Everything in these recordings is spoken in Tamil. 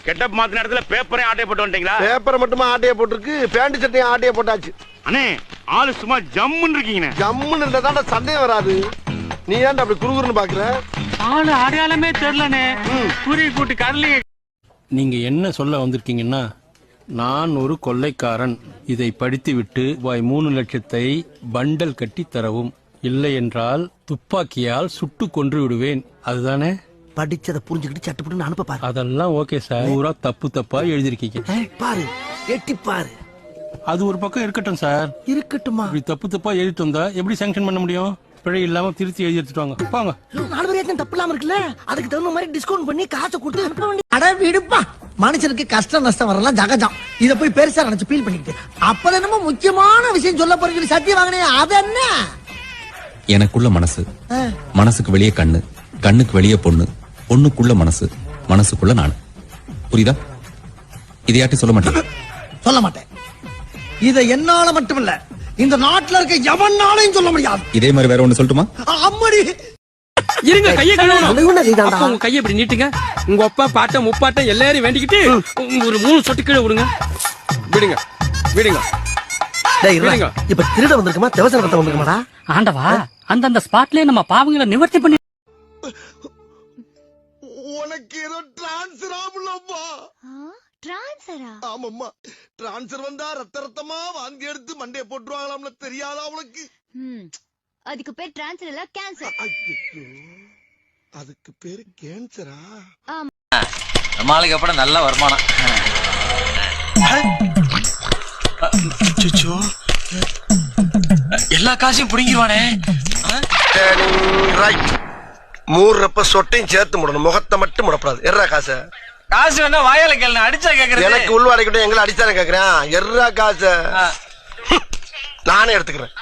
கெட்டப் மாத்தின இடத்துல பேப்பரையும் ஆட்டைய போட்டு வந்துட்டீங்களா? பேப்பரை மட்டுமா ஆட்டைய போட்டுருக்கு, பேண்ட் சட்டையும் ஆட்டைய போட்டாச்சு. அண்ணே ஆளு சும்மா ஜம்முன்னு இருக்கீங்க. ஜம்முன்னு இருந்தா சந்தேகம் வராது. நீ ஏன்டா அப்படி குறுகுறுன்னு பாக்குற? ஆளு அடையாளமே தெரியலனே. கூறி கூட்டி கடலையே. நீங்க என்ன சொல்ல வந்திருக்கீங்கன்னா, நான் ஒரு கொள்ளைக்காரன், இதை படித்துவிட்டு ரூபாய் 3 லட்சத்தை பண்டல் கட்டி தரவும், இல்லை என்றால் துப்பாக்கியால் சுட்டு கொன்று விடுவேன். அதுதானே? படிச்சதை புரிஞ்சுக்கிட்டு சட்டுப்பட்டு அனுப்ப பாரு. அதெல்லாம் ஓகே சார். பூரா தப்பா எழுதிருக்கீங்க. பாரு, எட்டி பாரு. அது ஒரு பக்கம் இருக்கட்டும் சார். இருக்கட்டுமா? இப்படி தப்பா எழுதிட்டு வந்தா எப்படி சாங்ஷன் பண்ண முடியும்? பிழை இல்லாம திருத்தி எழுதி எடுத்துட்டு வாங்க. போங்க. 4 பேருக்கு தப்பு இல்லாம இருக்குல்ல, அதுக்கு தகுந்த மாதிரி டிஸ்கவுண்ட் பண்ணி காசை கொடுத்து அனுப்ப வேண்டிய. அட விடுப்பா, மனுஷனுக்கு கஷ்டம் நஷ்டம் வரலாம் ஜகஜம். இத போய் பெருசா நினைச்சு ஃபீல் பண்ணிக்கிட்டு அப்பதான் என்னமோ முக்கியமான விஷயம் சொல்ல போறீங்க. சத்தியம் வாங்கினே அது என்ன? எனக்குள்ள மனசு, மனசுக்கு வெளியே கண்ணு, கண்ணுக்கு வெளியே பொண்ணு, பொண்ணுக்குள்ள மனசு, மனசுக்குள்ள நான். புரியுதா? இதையாட்டி சொல்ல மாட்டேன். சொல்ல மாட்டேன். இத என்னால மட்டும் இல்ல, இந்த நாட்டுல இருக்க எவனாலையும் சொல்ல முடியாது. இதே மாதிரி வேற ஒண்ணு சொல்லட்டுமா? அம்மடி இருங்க, கையை கழுவணும். உங்க கையை இப்படி நீட்டுங்க. உங்க அப்பா பாட்ட முப்பாட்ட எல்லாரும் வேண்டிக்கிட்டு ஒரு 3 சொட்டு கீழே விடுங்க. விடுங்க விடுங்க. இப்ப திருட வந்திருக்குமா, தேவசனத்தை வந்திருக்குமாடா? ஆண்டவா, அந்த ஸ்பாட்லயே நம்ம பாவங்களை நிவர்த்தி பண்ணி. உனக்கு ஏதோ டிரான்ஸ்ஃபர் ஆகலப்பா. டிரான்ஸ்ஃபரா? ஆமாம்மா, டிரான்ஸ்ஃபர் வந்தா ரத்தமா வாந்தி எடுத்து மண்டைய போட்டுருவாங்களாம்ல, தெரியாதா உனக்கு? அதுக்கு பேர் டிரான்ஸ்ஃபர் இல்ல, கேன்சர். அதுக்கு பேரு கேன்சரா? நம்மளுக்கு அப்புறம் நல்ல வருமானம். எல்லா காசையும் புடிங்கிடுவானே. ரைட். மூறப்ப சொட்டையும் சேர்த்து முடணும், முகத்தை மட்டும் முடப்படாது. எர்ரா காசை. காசு வேணா வாயால கேளு, அடிச்சா கேக்குறது. எனக்கு உள்வாடைக்கிட்ட எங்களை அடிச்சானே கேக்குறேன். எர்ரா காசை நானே எடுத்துக்கிறேன்.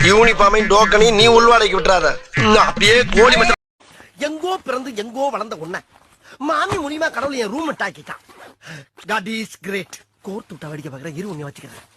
யூனிஃபார்மையும் டோக்கனையும் நீ உள்வாடைக்கு விட்டுறாத. அப்படியே கோழி மட்டும். எங்கோ பிறந்து எங்கோ வளர்ந்த உன்ன மாமி மூலியமா கடவுள் என் ரூம் டாக்கிட்டான். God is great. கோர்த்து விட்டா வடிக்க பாக்குறேன். இரு உன்னை வச்சுக்கிறேன்.